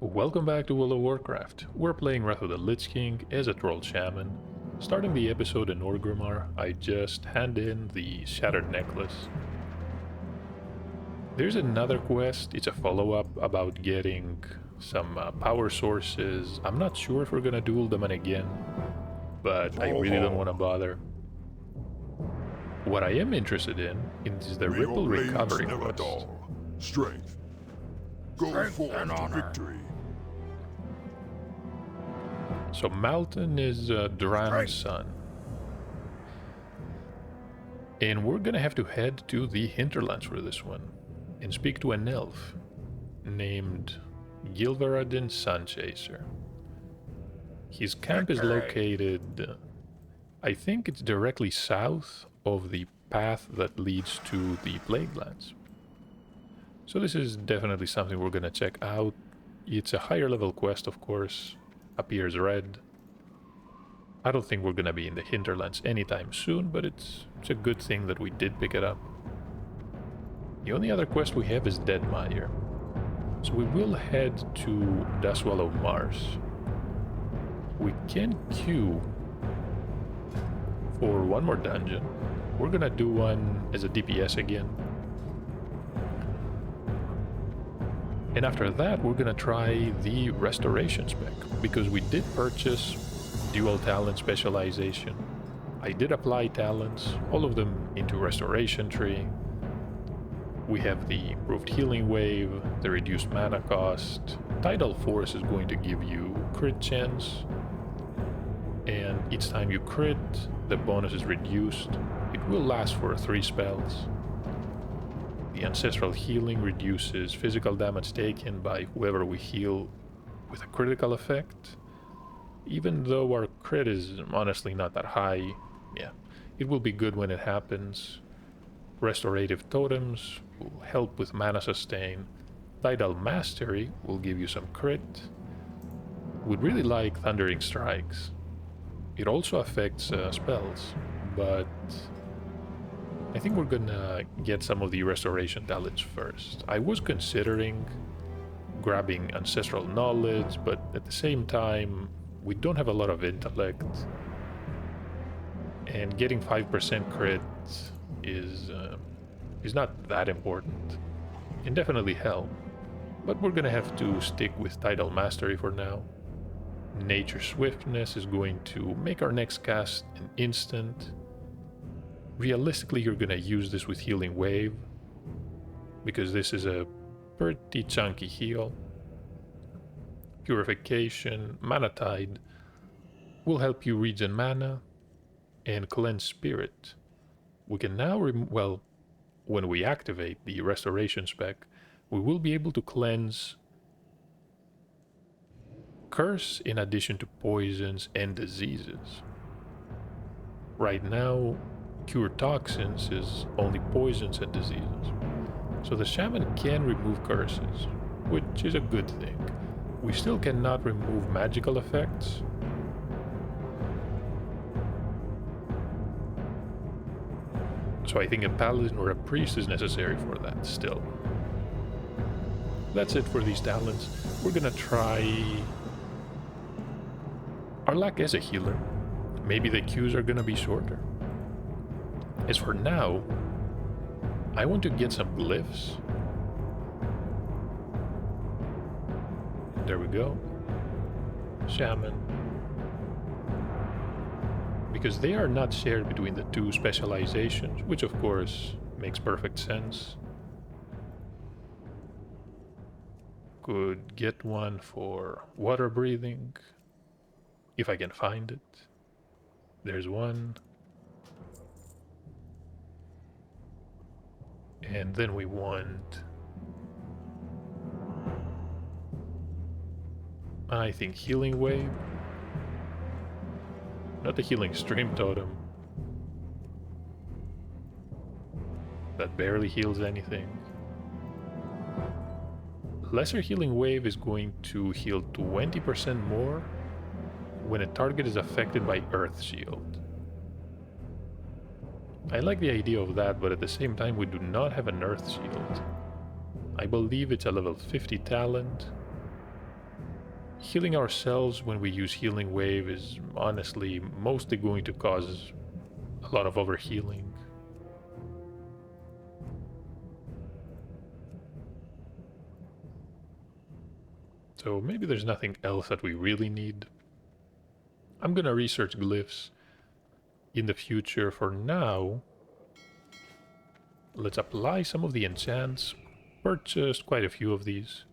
Welcome back to World of Warcraft. We're playing Wrath of the Lich King as a Troll Shaman. Starting the episode in Orgrimmar, I just hand in the Shattered Necklace. There's another quest, it's a follow-up about getting some power sources. I'm not sure if we're gonna duel them again, but I really don't want to bother. What I am interested in is the Ripple Recovery quest. Strength. Go Strength forth and to honor. victory. So Malton is Duran's son. And we're gonna have to head to the hinterlands for this one and speak to an elf named Gilvaradin Sunchaser. His camp is located, I think it's directly south of the path that leads to the Plaguelands. So this is definitely something we're gonna check out. It's a higher level quest, of course. Appears red. I don't think we're gonna be in the hinterlands anytime soon, but it's a good thing that we did pick it up. The only other quest we have is Deadmire. So we will head to Duswallow Mars. We can queue for one more dungeon. We're gonna do one as a DPS again. And after that, we're gonna try the restoration spec, because we did purchase dual talent specialization. I did apply talents, all of them into restoration tree. We have the improved healing wave, the reduced mana cost. Tidal Force is going to give you crit chance, and each time you crit, the bonus is reduced. It will last for 3 spells. The Ancestral Healing reduces physical damage taken by whoever we heal with a critical effect. Even though our crit is honestly not that high, yeah, it will be good when it happens. Restorative Totems will help with mana sustain. Tidal Mastery will give you some crit. Would really like Thundering Strikes. It also affects spells, but I think we're gonna get some of the restoration talents first. I was considering grabbing Ancestral Knowledge, but at the same time, we don't have a lot of intellect. And getting 5% crit is not that important. Can definitely help, but we're gonna have to stick with Tidal Mastery for now. Nature Swiftness is going to make our next cast an instant. Realistically, you're gonna use this with Healing Wave, because this is a pretty chunky heal. Purification, Mana Tide will help you regen mana, and Cleanse Spirit. We can now, when we activate the Restoration spec, we will be able to cleanse Curse in addition to poisons and diseases. Right now, Cure Toxins is only poisons and diseases. So the Shaman can remove curses, which is a good thing. We still cannot remove magical effects. So I think a paladin or a priest is necessary for that still. That's it for these talents. We're gonna try our luck as a healer. Maybe the queues are gonna be shorter. As for now, I want to get some glyphs. There we go. Shaman. Because they are not shared between the two specializations, which of course makes perfect sense. Could get one for water breathing, if I can find it. There's one. And then we want, I think, Healing Wave. Not the Healing Stream Totem. That barely heals anything. Lesser Healing Wave is going to heal 20% more when a target is affected by Earth Shield. I like the idea of that, but at the same time we do not have an Earth Shield. I believe it's a level 50 talent. Healing ourselves when we use Healing Wave is honestly mostly going to cause a lot of overhealing. So maybe there's nothing else that we really need. I'm gonna research glyphs in the future. For now, let's apply some of the enchants. Purchased quite a few of these.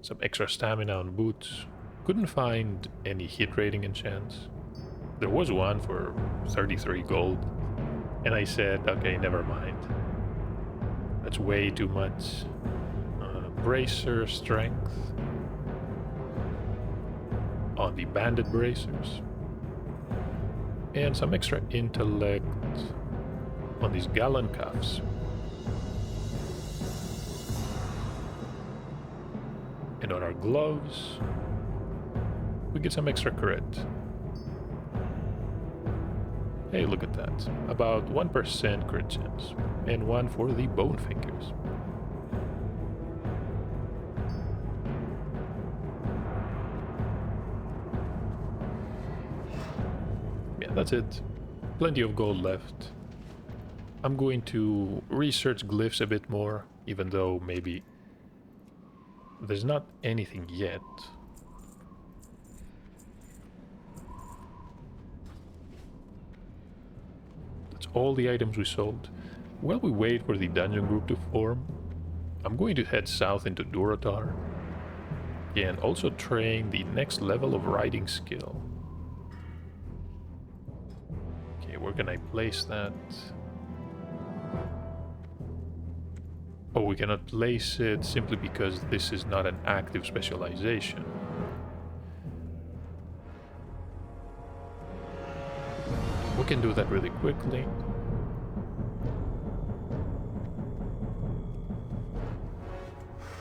Some extra stamina on boots. Couldn't find any hit rating enchants. There was one for 33 gold. And I said, okay, never mind. That's way too much. Bracer strength. On the banded bracers. And some extra intellect on these gallon cuffs. And on our gloves, we get some extra crit. Hey, look at that. About 1% crit chance. And one for the bone fingers. Yeah, that's it. Plenty of gold left. I'm going to research glyphs a bit more, even though maybe there's not anything yet. That's all the items we sold. While we wait for the dungeon group to form, I'm going to head south into Durotar. Yeah, and also train the next level of riding skill. Okay, where can I place that? Oh, we cannot place it simply because this is not an active specialization. We can do that really quickly.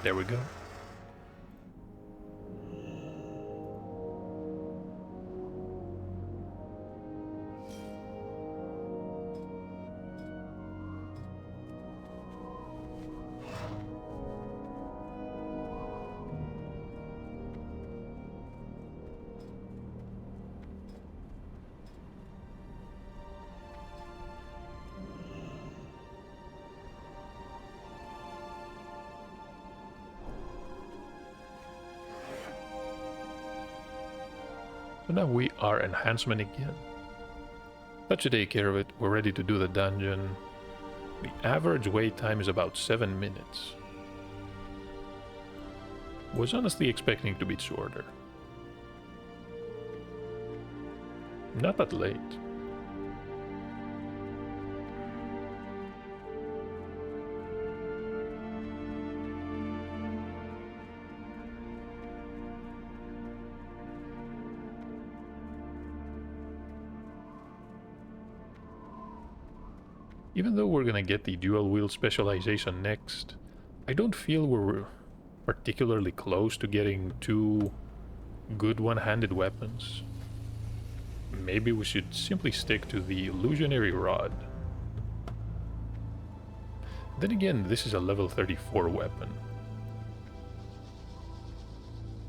There we go. So now we are enhancement again. That should take care of it. We're ready to do the dungeon. The average wait time is about 7 minutes. Was honestly expecting it to be shorter. Not that late. Even though we're gonna get the dual wield specialization next, I don't feel we're particularly close to getting two good one-handed weapons. Maybe we should simply stick to the illusionary rod. Then again, this is a level 34 weapon.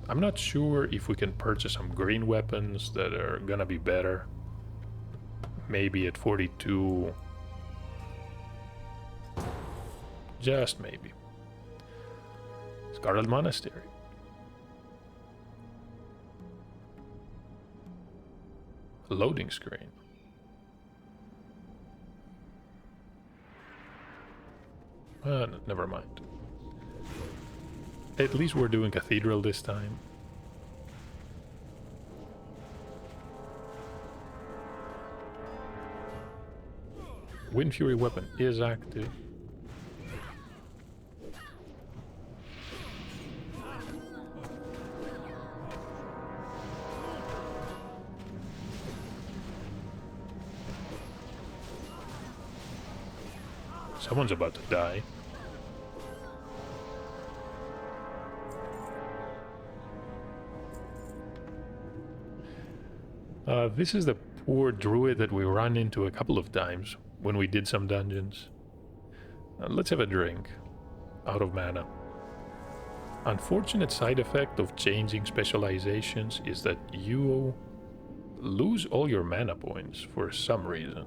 I'm not sure if we can purchase some green weapons that are gonna be better. Maybe at 42. Just maybe. Scarlet Monastery. A loading screen. Never mind. At least we're doing Cathedral this time. Wind Fury weapon is active. Someone's about to die. This is the poor druid that we ran into a couple of times when we did some dungeons. Let's have a drink. Out of mana. Unfortunate side effect of changing specializations is that you lose all your mana points for some reason.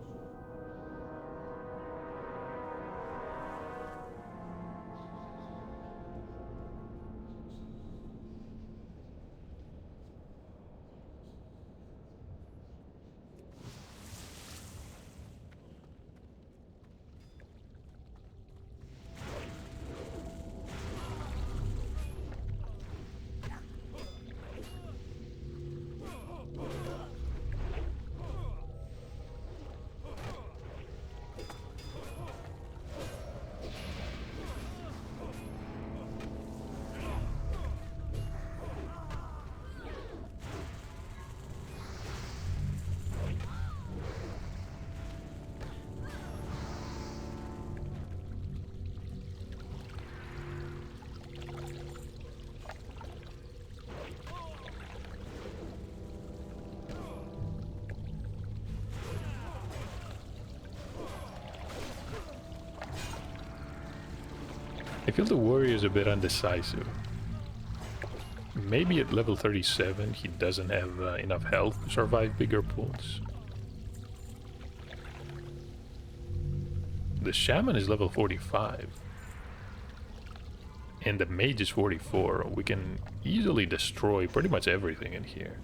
I feel the warrior is a bit undecisive. Maybe at level 37 he doesn't have enough health to survive bigger pulls. The shaman is level 45. And the mage is 44. We can easily destroy pretty much everything in here.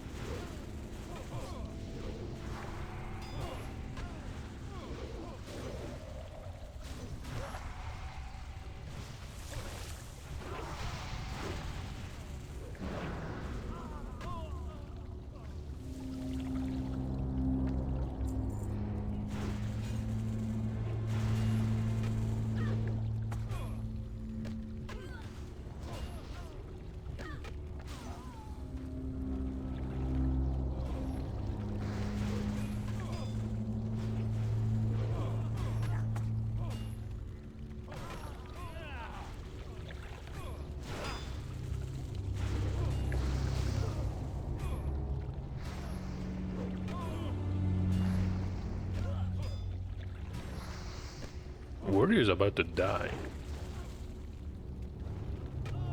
Warrior's about to die.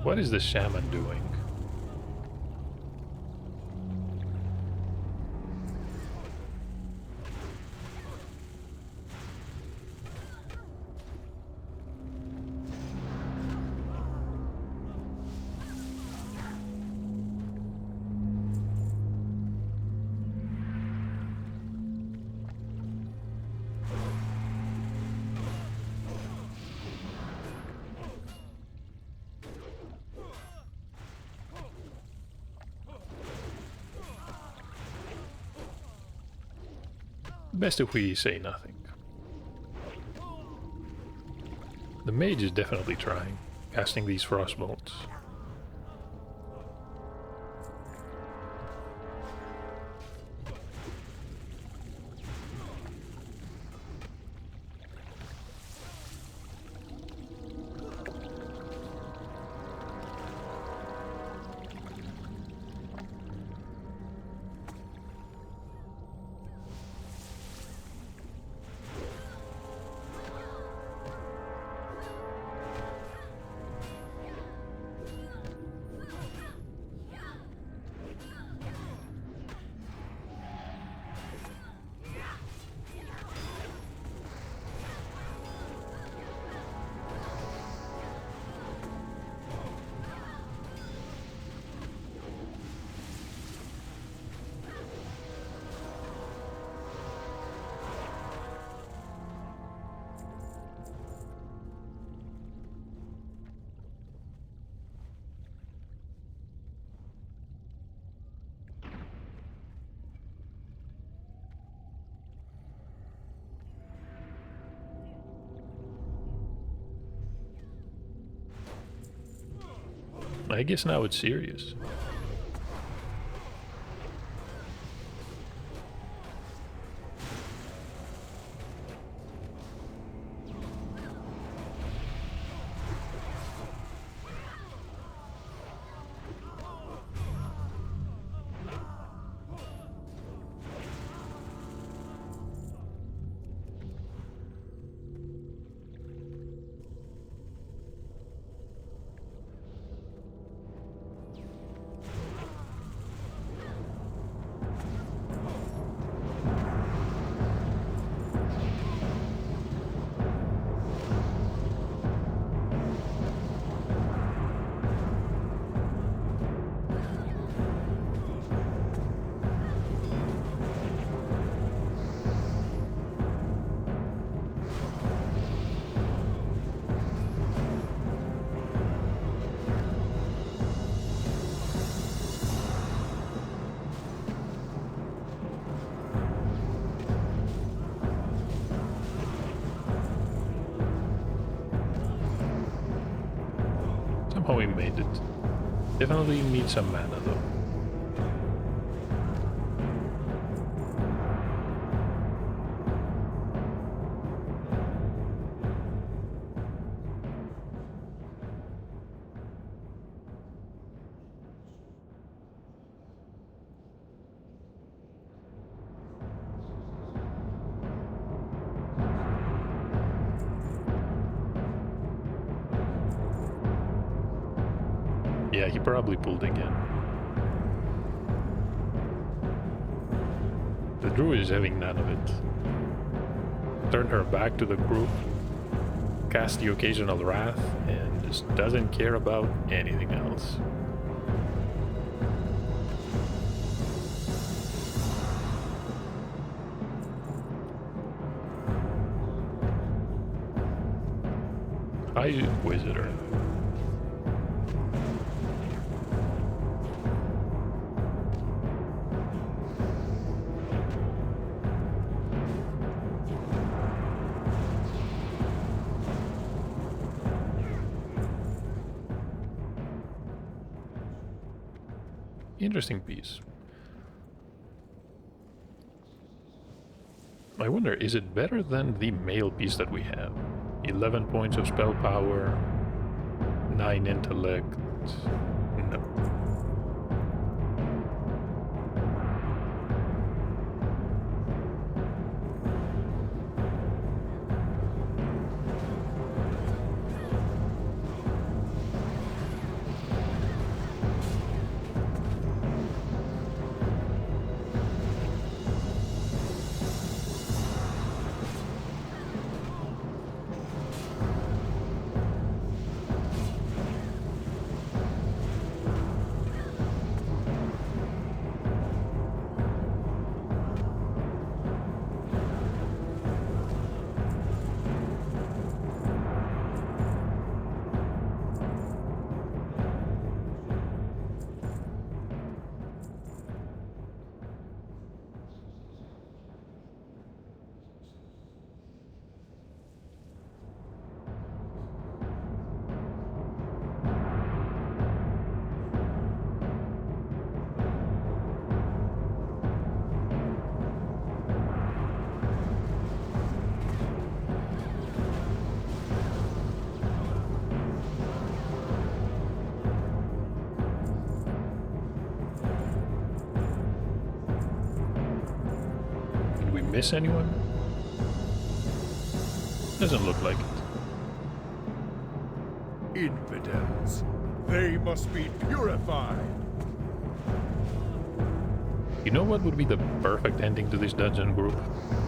What is the shaman doing? Best if we say nothing. The mage is definitely trying, casting these frostbolts. I guess now it's serious. Oh, we made it. Definitely need some mana though. Yeah, he probably pulled again. The druid is having none of it. Turn her back to the group, cast the occasional wrath, and just doesn't care about anything else. Hi, Inquisitor. Interesting piece. I wonder, is it better than the male piece that we have? 11 points of spell power, 9 intellect. No. Miss anyone? Doesn't look like it. Infidels. They must be purified. You know what would be the perfect ending to this dungeon group?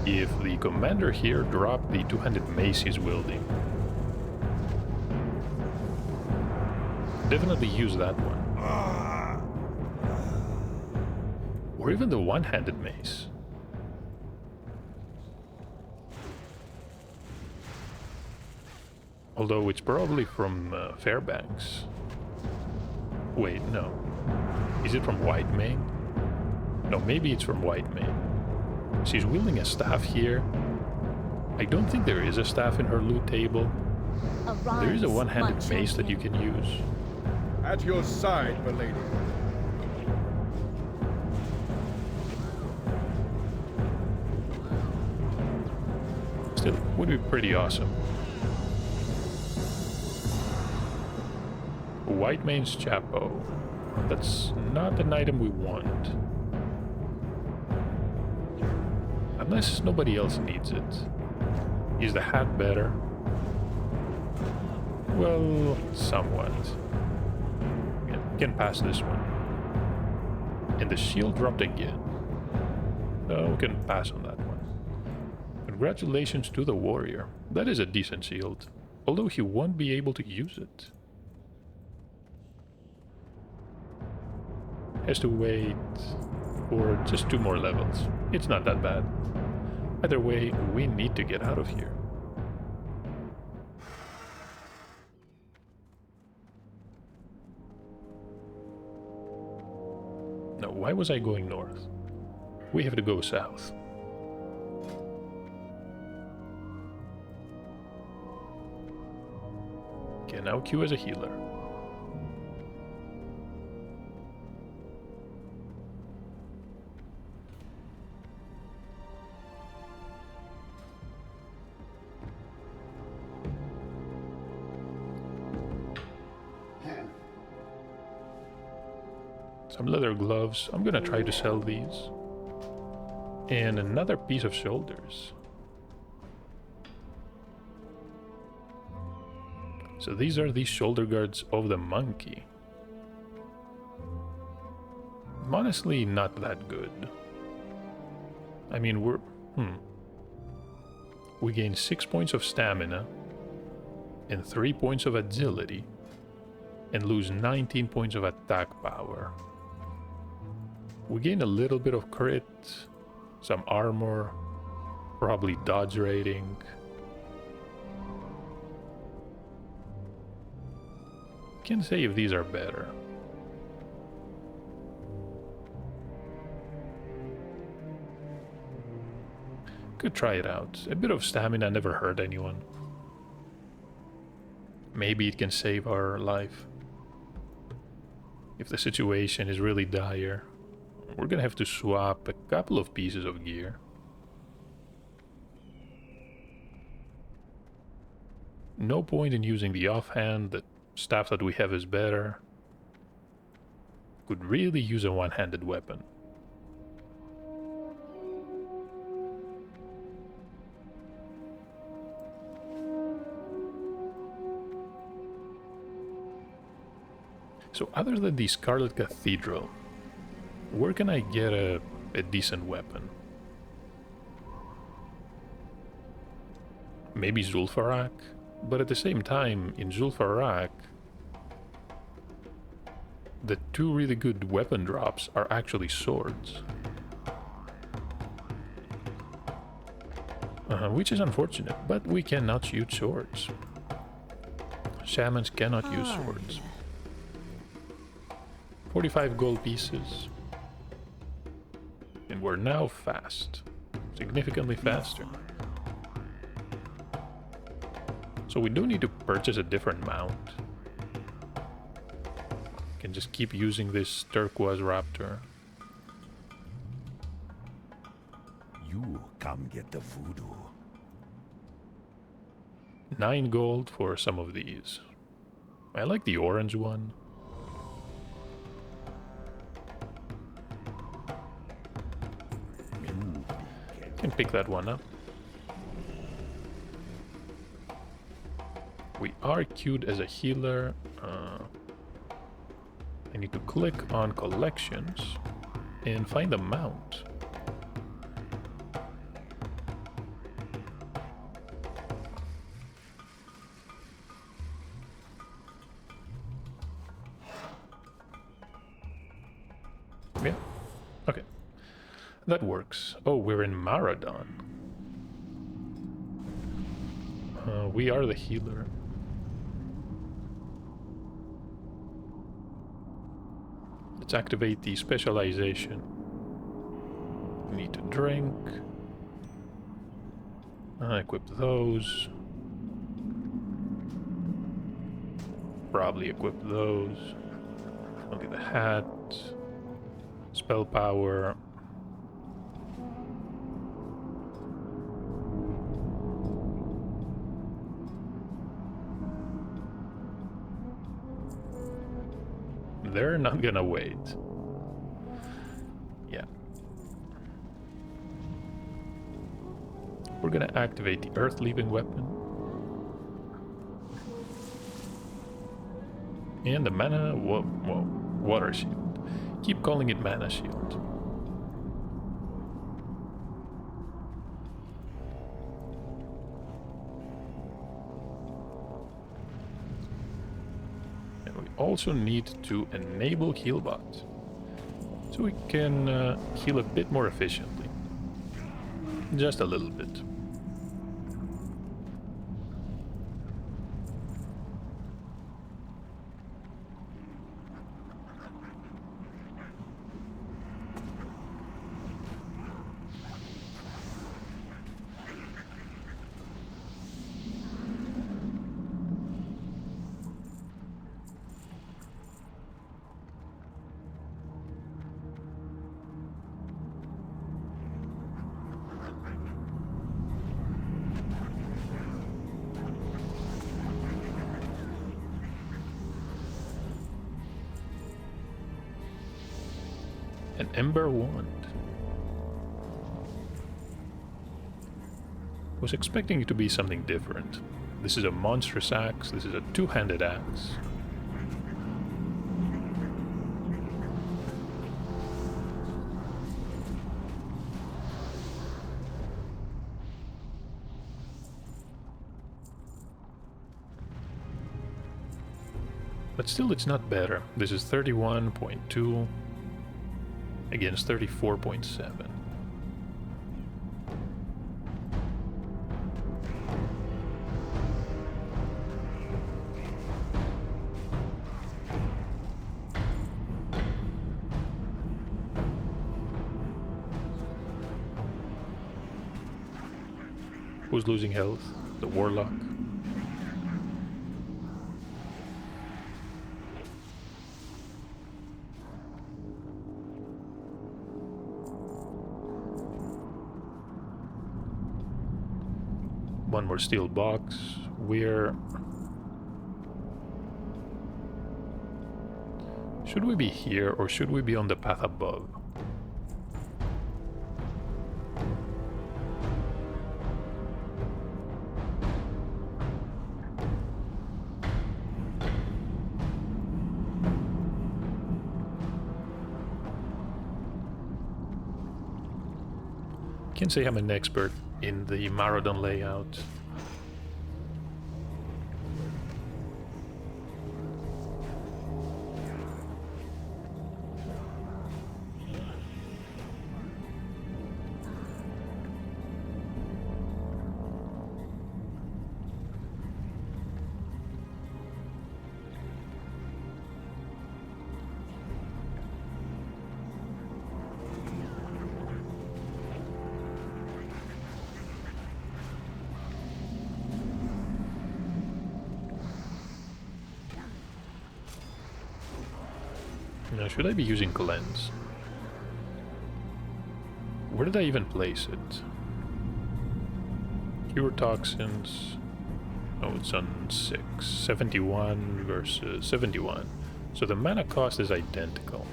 If the commander here dropped the two-handed mace he's wielding. Definitely use that one. Or even the one-handed mace. Although it's probably from Fairbanks. Wait, no. Is it from Whitemane? No, maybe it's from Whitemane. She's wielding a staff here. I don't think there is a staff in her loot table. There is a one-handed mace that you can use. At your side, milady. Still, would be pretty awesome. Whitemane's Chapo. That's not an item we want. Unless nobody else needs it. Is the hat better? Well, somewhat. Yeah, can pass this one. And the shield dropped again. No, we can pass on that one. Congratulations to the warrior. That is a decent shield. Although he won't be able to use it. Has to wait for just 2 more levels. It's not that bad. Either way, we need to get out of here. Now, why was I going north? We have to go south. Okay, now Q as a healer. Some leather gloves. I'm gonna try to sell these. And another piece of shoulders. So these are the shoulder guards of the monkey. Honestly, not that good. I mean, we gain 6 points of stamina and 3 points of agility and lose 19 points of attack power. We gain a little bit of crit, some armor, probably dodge rating. Can't say if these are better. Could try it out. A bit of stamina never hurt anyone. Maybe it can save our life. If the situation is really dire, we're gonna have to swap a couple of pieces of gear. No point in using the offhand, the staff that we have is better. Could really use a one-handed weapon. So other than the Scarlet Cathedral, where can I get a decent weapon? Maybe Zul'Farrak? But at the same time, in Zul'Farrak, the two really good weapon drops are actually swords. Which is unfortunate, but we cannot shoot swords. Shamans cannot use swords. 45 gold pieces. And we're now fast. Significantly faster. So we do need to purchase a different mount. Can just keep using this turquoise raptor. You come get the voodoo. 9 gold for some of these. I like the orange one. Can pick that one up. We are queued as a healer. I need to click on collections and find a mount. Yeah, okay. That works. Oh, we're in Maradon. We are the healer. Let's activate the specialization. We need to drink. Equip those. Probably equip those. Only the hat. Spell power. They're not gonna wait. Yeah. We're gonna activate the earth-leaving weapon. And the mana... Whoa, water shield. Keep calling it mana shield. Also need to enable healbot so we can heal a bit more efficiently, just a little bit. An Ember Wand. Was expecting it to be something different. This is a monstrous axe, this is a two-handed axe. But still, it's not better. This is 31.2 against 34.7. Who's losing health? The Warlock. One more steel box. Should we be here or should we be on the path above? Can't say I'm an expert in the Marathon layout. Now, should I be using Cleanse? Where did I even place it? Cure Toxins. Oh, it's on 6. 71 versus 71. So the mana cost is identical.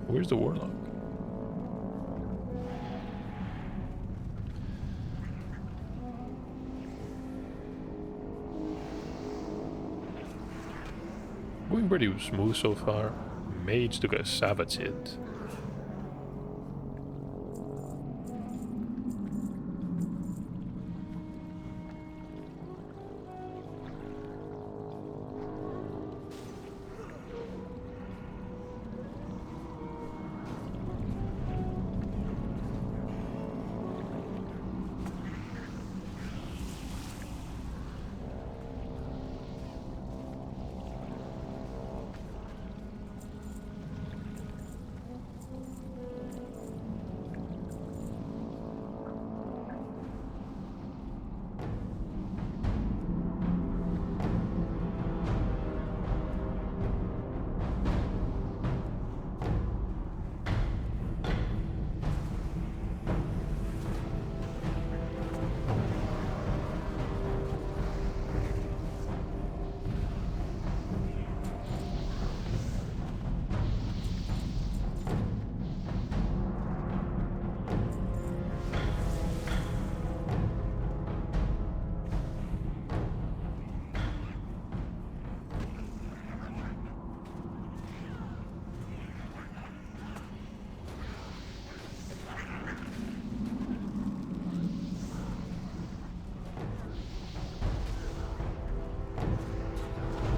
Where's the Warlock? Going pretty smooth so far. Mage took a savage hit.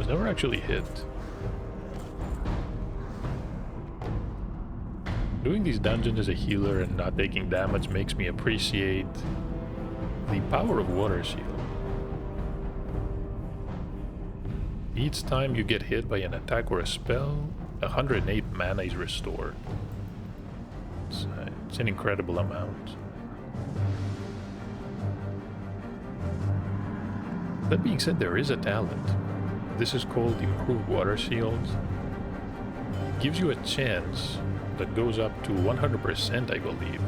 Never actually hit. Doing these dungeons as a healer and not taking damage makes me appreciate the power of Water Seal. Each time you get hit by an attack or a spell, 108 mana is restored. It's an incredible amount. That being said, there is a talent. This is called Improved Water Shield. It gives you a chance that goes up to 100%, I believe,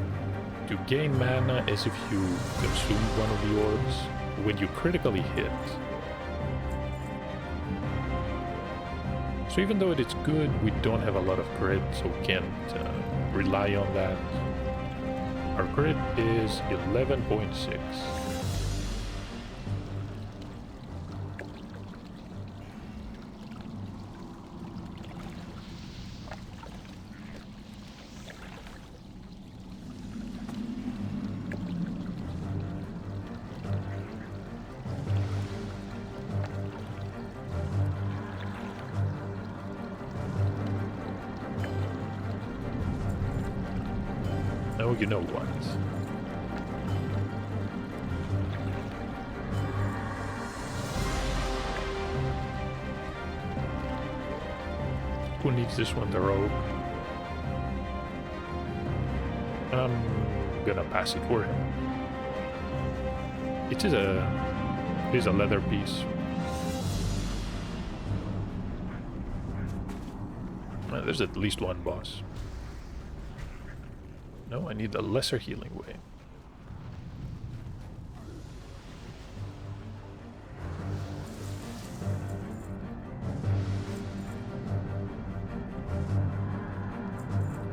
to gain mana as if you consumed one of the orbs when you critically hit. So even though it's good, we don't have a lot of crit, so we can't rely on that. Our crit is 11.6. Oh, you know what? Who needs this one? The rogue. I'm gonna pass it for him. It is a leather piece. There's at least one boss. No, I need the lesser healing way.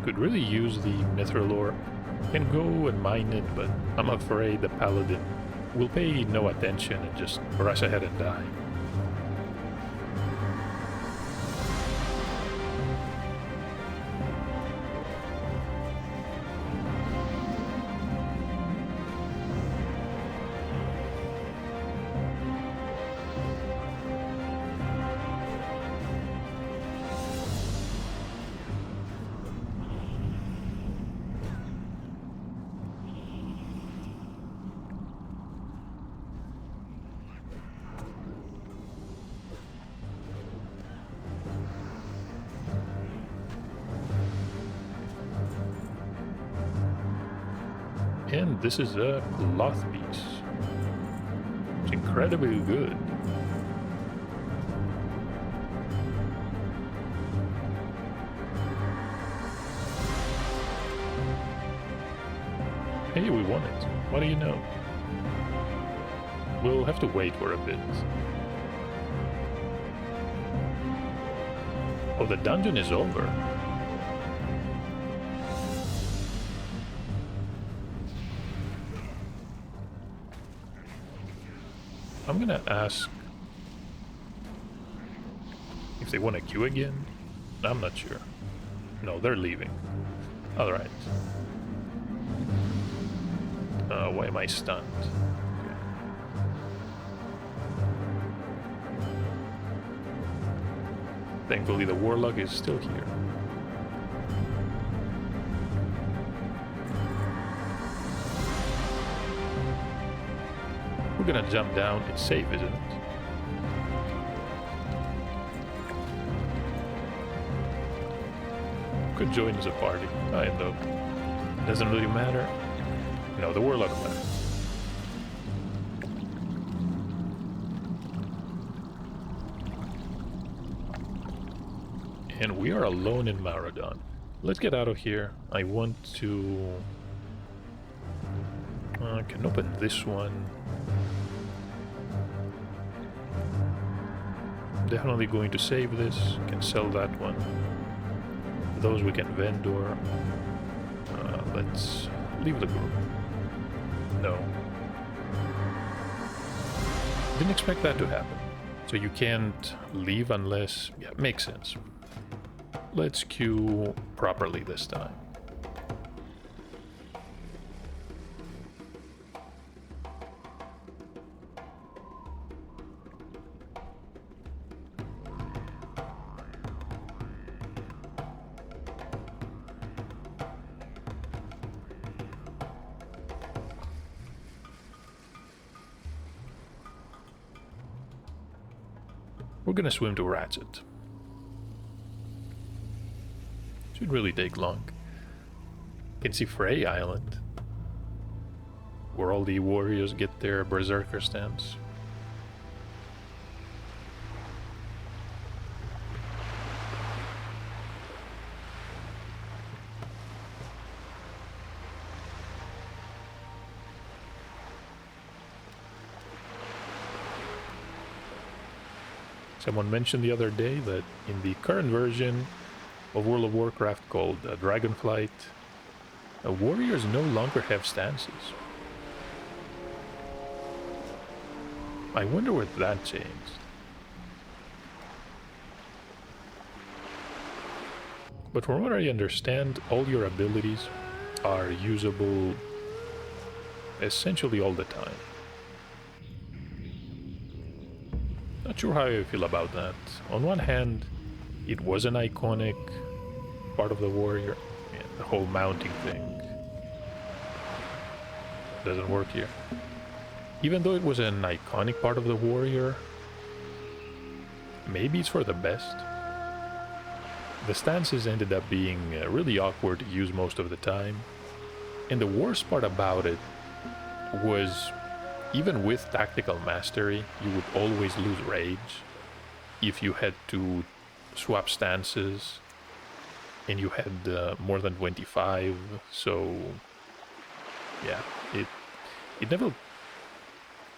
Could really use the mithril ore. Can go and mine it, but I'm afraid the paladin will pay no attention and just rush ahead and die. And this is a cloth piece. It's incredibly good. Hey, we won it. What do you know? We'll have to wait for a bit. Oh, the dungeon is over. I'm gonna ask if they want to queue again. I'm not sure. No, they're leaving. Alright. Why am I stunned? Okay. Thankfully the warlock is still here. We're gonna jump down. It's safe, isn't it? Could join as a party. I know. Doesn't really matter. No, the warlock left. And we are alone in Maraudon. Let's get out of here. I want to... I can open this one. Definitely going to save this. Can sell that one. Those we can vendor. Let's leave the group. No. Didn't expect that to happen. So you can't leave unless... Yeah, makes sense. Let's queue properly this time. We're gonna swim to Ratchet. Should really take long. Can see Frey Island, where all the warriors get their berserker stance. Someone mentioned the other day that in the current version of World of Warcraft called Dragonflight, warriors no longer have stances. I wonder what that changed. But from what I understand, all your abilities are usable essentially all the time. Not sure how I feel about that. On one hand, it was an iconic part of the warrior. Yeah, the whole mounting thing doesn't work here. Even though it was an iconic part of the warrior, maybe it's for the best. The stances ended up being really awkward to use most of the time. And the worst part about it was, even with tactical mastery, you would always lose rage if you had to swap stances and you had more than 25. So yeah, it never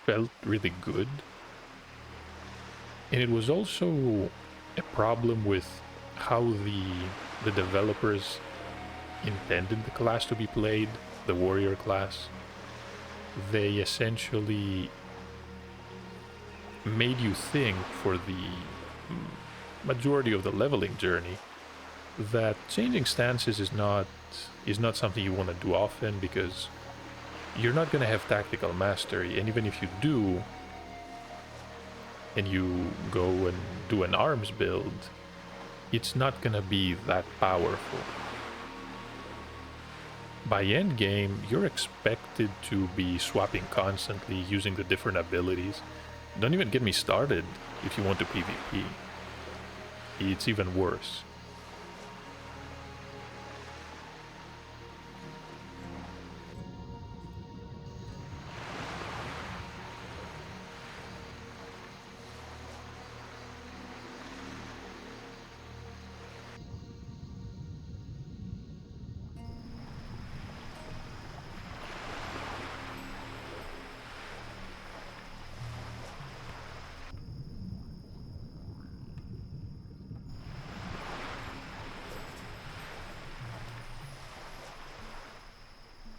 felt really good. And it was also a problem with how the developers intended the class to be played, the warrior class. They essentially made you think for the majority of the leveling journey that changing stances is not something you want to do often, because you're not going to have tactical mastery, and even if you do and you go and do an arms build, it's not going to be that powerful. By end game, you're expected to be swapping constantly, using the different abilities. Don't even get me started if you want to PvP. It's even worse.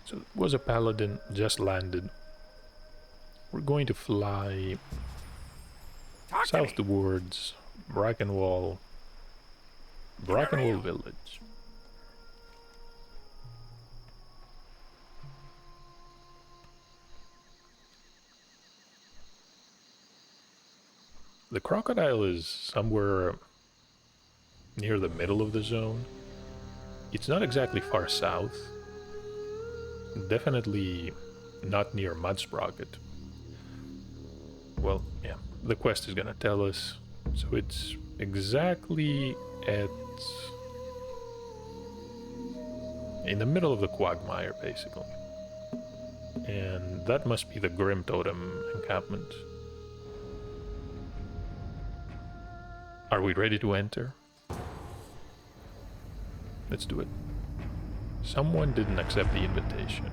So it was a paladin, just landed. We're going to fly south towards Brackenwall Village. The crocodile is somewhere near the middle of the zone. It's not exactly far south. Definitely not near Mudsprocket. Well, yeah, the quest is gonna tell us. So it's exactly in the middle of the quagmire, basically. And that must be the Grim Totem encampment. Are we ready to enter? Let's do it. Someone didn't accept the invitation.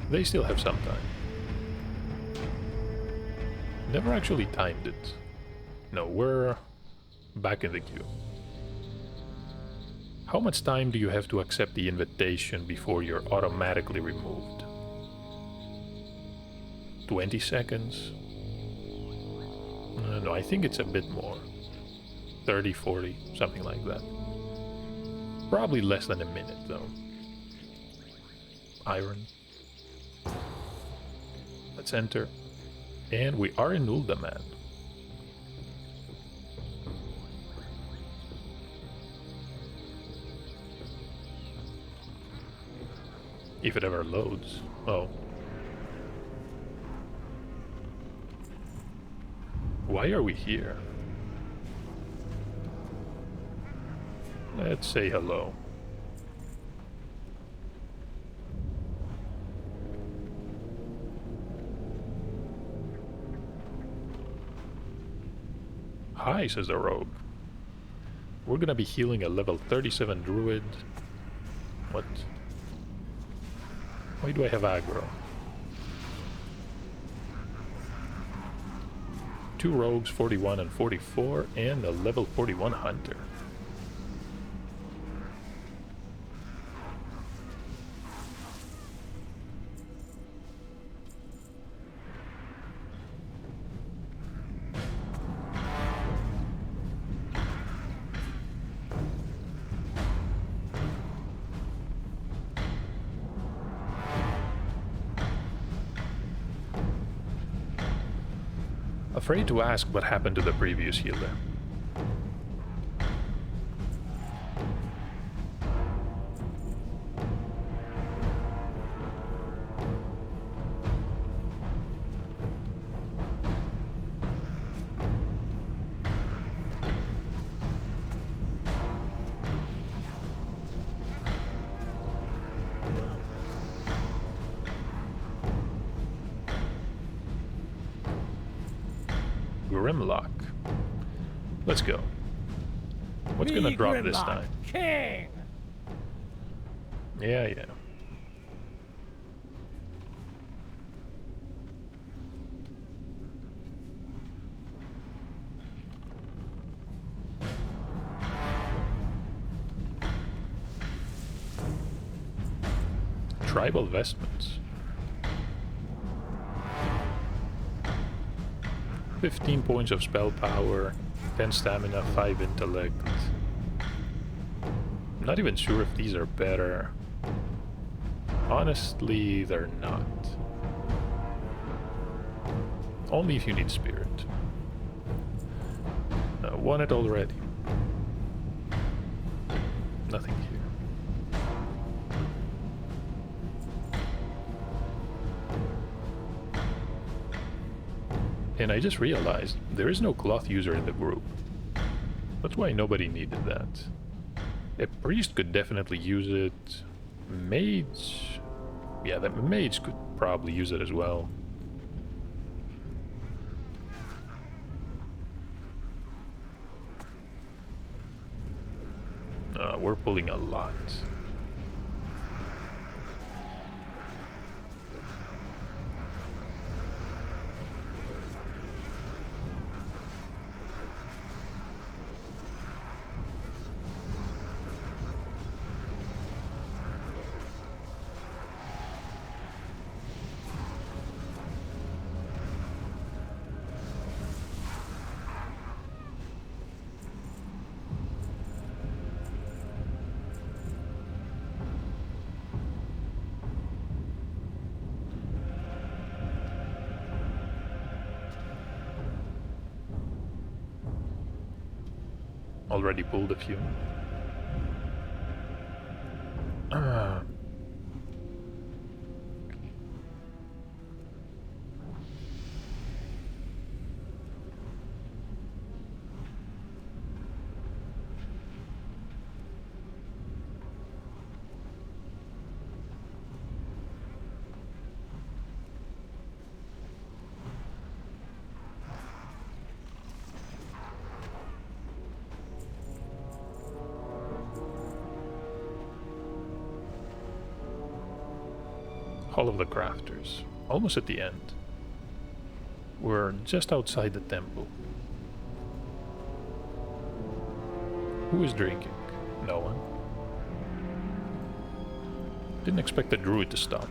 They still have some time. Never actually timed it. No, we're back in the queue. How much time do you have to accept the invitation before you're automatically removed? 20 seconds? No, I think it's a bit more. 30, 40, something like that. Probably less than a minute, though. Iron. Let's enter. And we are in Uldaman. If it ever loads. Oh. Why are we here? Let's say hello. Hi, says the rogue. We're gonna be healing a level 37 druid. What? Why do I have aggro? 2 rogues, 41 and 44, and a level 41 hunter. Afraid to ask what happened to the previous healer. Grimlock. Let's go. What's gonna drop this time? King! Yeah. Tribal vestments. 15 points of spell power, 10 stamina, 5 intellect. I'm not even sure if these are better. Honestly, they're not. Only if you need spirit. Won it already. Nothing here. And I just realized there is no cloth user in the group. That's why nobody needed that. A priest could definitely use it. Mage... yeah, the mage could probably use it as well. We're pulling a lot. Already pulled a few. Hall of the Crafters. Almost at the end. We're just outside the temple. Who is drinking? No one. Didn't expect the druid to stop.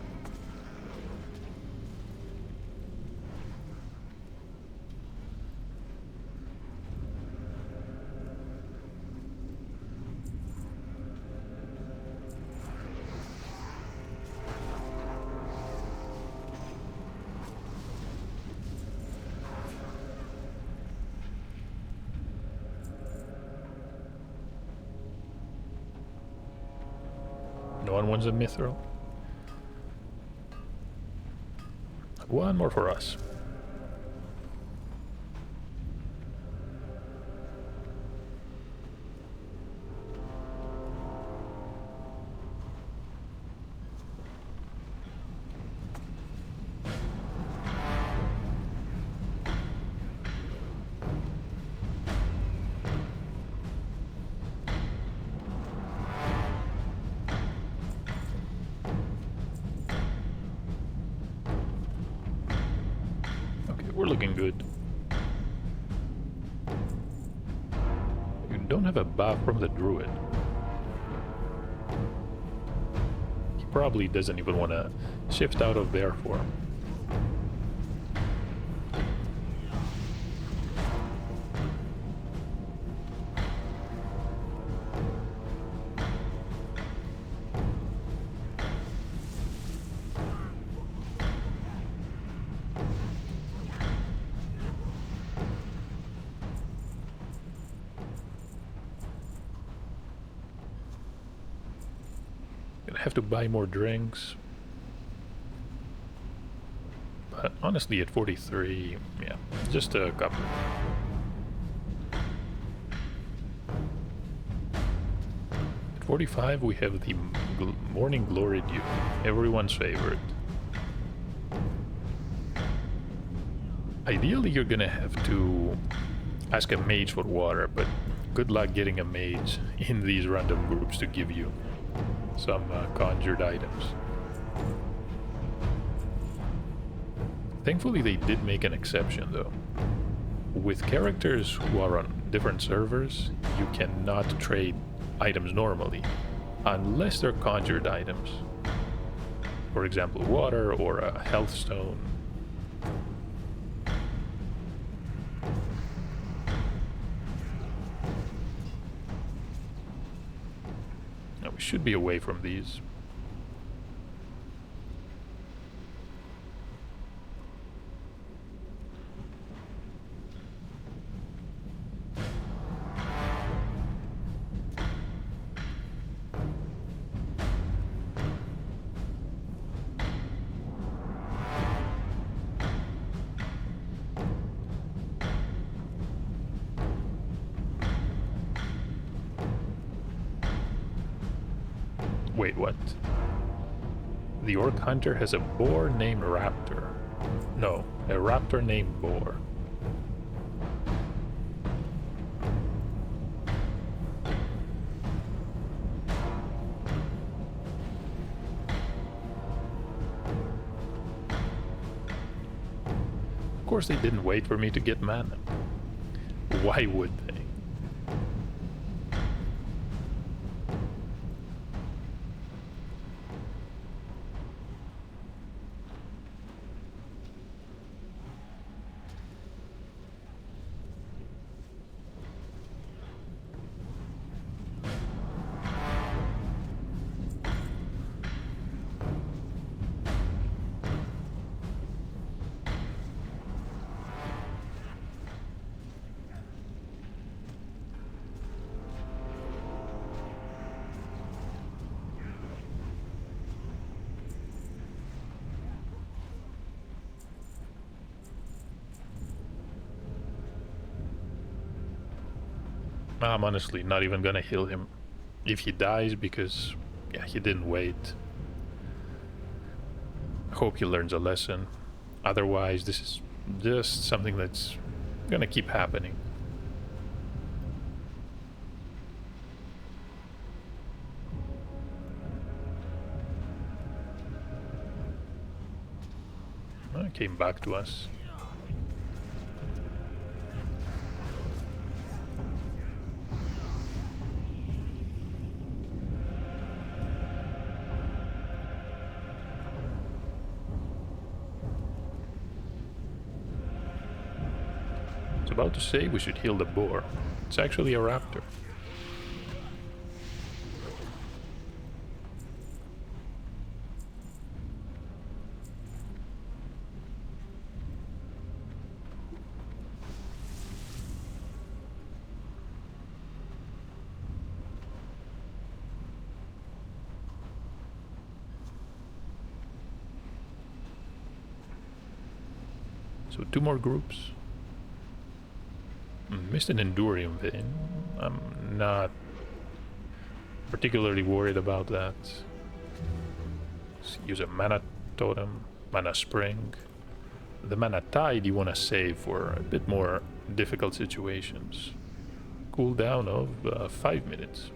No one wants a mithril. One more for us. we're looking good. You don't have a buff from the druid. He probably doesn't even want to shift out of bear form. Have to buy more drinks, but honestly at 43, yeah, just a couple. At 45 we have the Morning Glory Dew, everyone's favorite. Ideally you're gonna have to ask a mage for water, but good luck getting a mage in these random groups to give you some conjured items. Thankfully they did make an exception though. With characters who are on different servers, you cannot trade items normally, unless they're conjured items. For example, water or a health stone. Should be away from these. Wait, what? The Orc Hunter has a boar named Raptor. No, a raptor named Boar. Of course they didn't wait for me to get mana. Why would they? I'm honestly not even gonna heal him if he dies because, yeah, he didn't wait. I hope he learns a lesson. Otherwise, this is just something that's gonna keep happening. It came back to us. About to say we should heal the boar. It's actually a raptor. So 2 more groups. Missed an Endurium vein. I'm not particularly worried about that. Let's use a mana totem, mana spring. The mana tide you want to save for a bit more difficult situations. Cooldown of 5 minutes.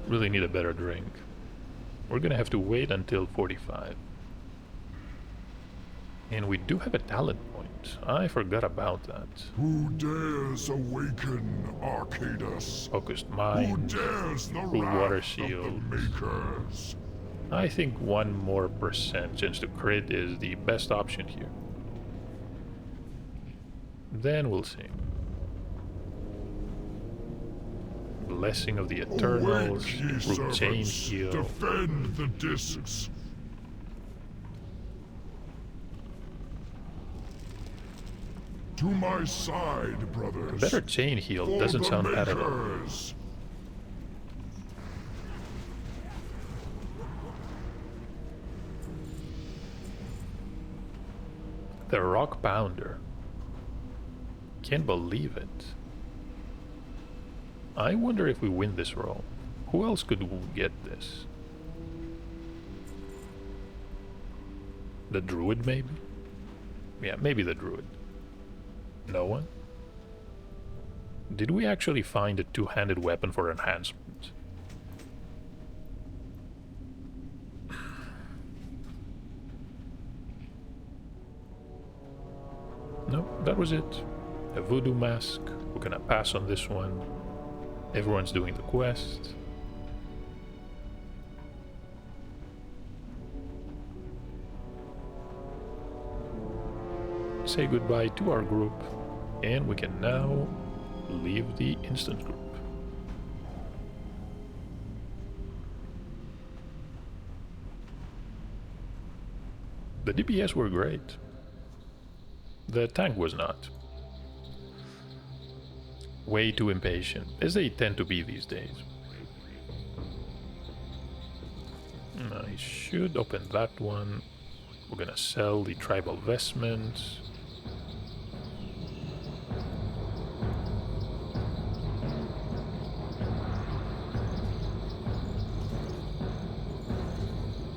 Really need a better drink. We're gonna have to wait until 45. And we do have a talent point. I forgot about that. Who dares awaken Arcadus? Focused Who mind. dares the Full water wrath shield. of the makers? I think 1 more percent chance to crit is the best option here. Then we'll see. Blessing of the Eternals. Awake, ye Root chain servants. heal. Defend the discs. To my side, brothers. Better chain heal For doesn't the sound bad at all. makers. The Rock Pounder. Can't believe it. I wonder if we win this roll. Who else could get this? The Druid, maybe? Yeah, maybe the Druid. No one? Did we actually find a two-handed weapon for enhancement? No, that was it. A voodoo mask. We're gonna pass on this one. Everyone's doing the quest. Say goodbye to our group, and we can now leave the instance group. The DPS were great. The tank was not. Way too impatient, as they tend to be these days. I should open that one. We're gonna sell the tribal vestments.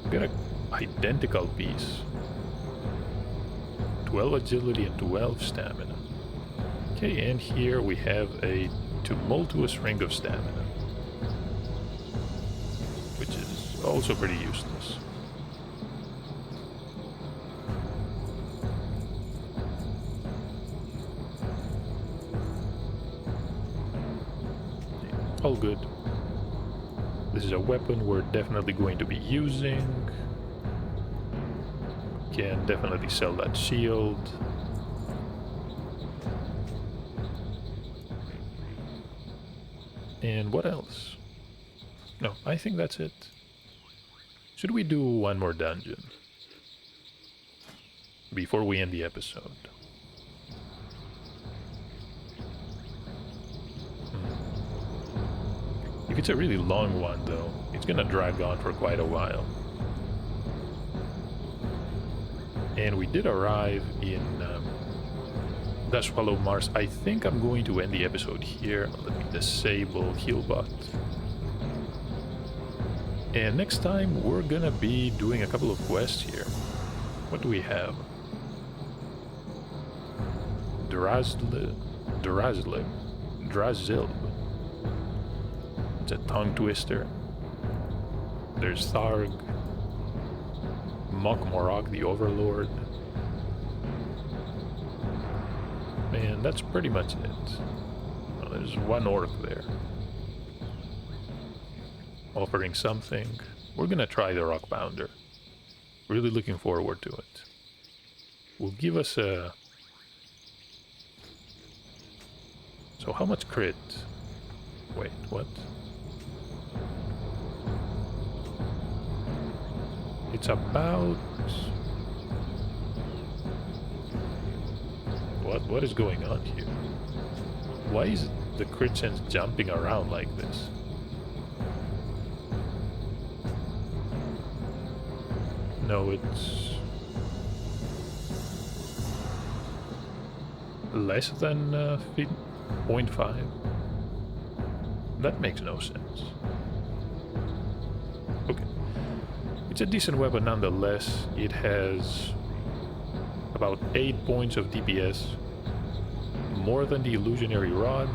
Got an identical piece. 12 agility and 12 stamina. Okay, and here we have a tumultuous ring of stamina, which is also pretty useless. All good. This is a weapon we're definitely going to be using. Can definitely sell that shield. And what else? No, I think that's it. Should we do one more dungeon before we end the episode? If it's a really long one, though, it's gonna drag on for quite a while. And we did arrive in the Swallow Mars. I think I'm going to end the episode here. Let me disable Healbot. And next time, we're gonna be doing a couple of quests here. What do we have? Drazilb. It's a tongue twister. There's Tharg. Mok Morok, the Overlord. And that's pretty much it. Well, there's one orc there. Offering something. We're gonna try the Rock Pounder. Really looking forward to it. Will give us a... So how much crit? Wait, what? It's about... What is going on here? Why is the crit chance jumping around like this? No, it's... less than 0.5. That makes no sense. Okay. It's a decent weapon nonetheless. It has about 8 points of DPS, more than the Illusionary Rod,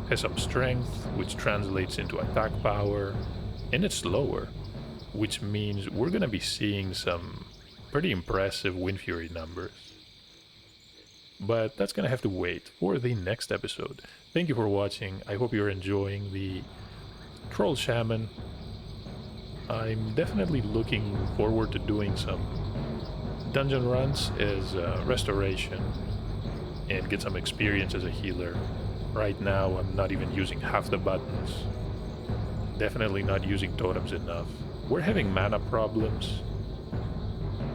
has some strength, which translates into attack power, and it's slower, which means we're gonna be seeing some pretty impressive Wind Fury numbers. But that's gonna have to wait for the next episode. Thank you for watching. I hope you're enjoying the Troll Shaman. I'm definitely looking forward to doing some dungeon runs as restoration and get some experience as a healer. Right now I'm not even using half the buttons. Definitely not using totems enough. We're having mana problems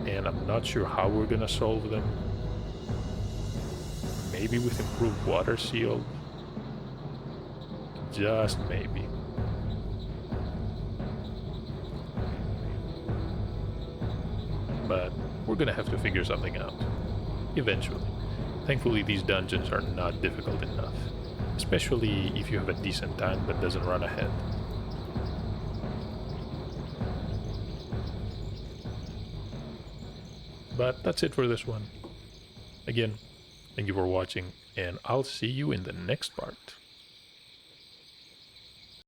and I'm not sure how we're gonna solve them. Maybe with improved water seal. Just maybe. But we're gonna have to figure something out. Eventually. Thankfully these dungeons are not difficult enough. Especially if you have a decent tank that doesn't run ahead. But that's it for this one. Again, thank you for watching, and I'll see you in the next part.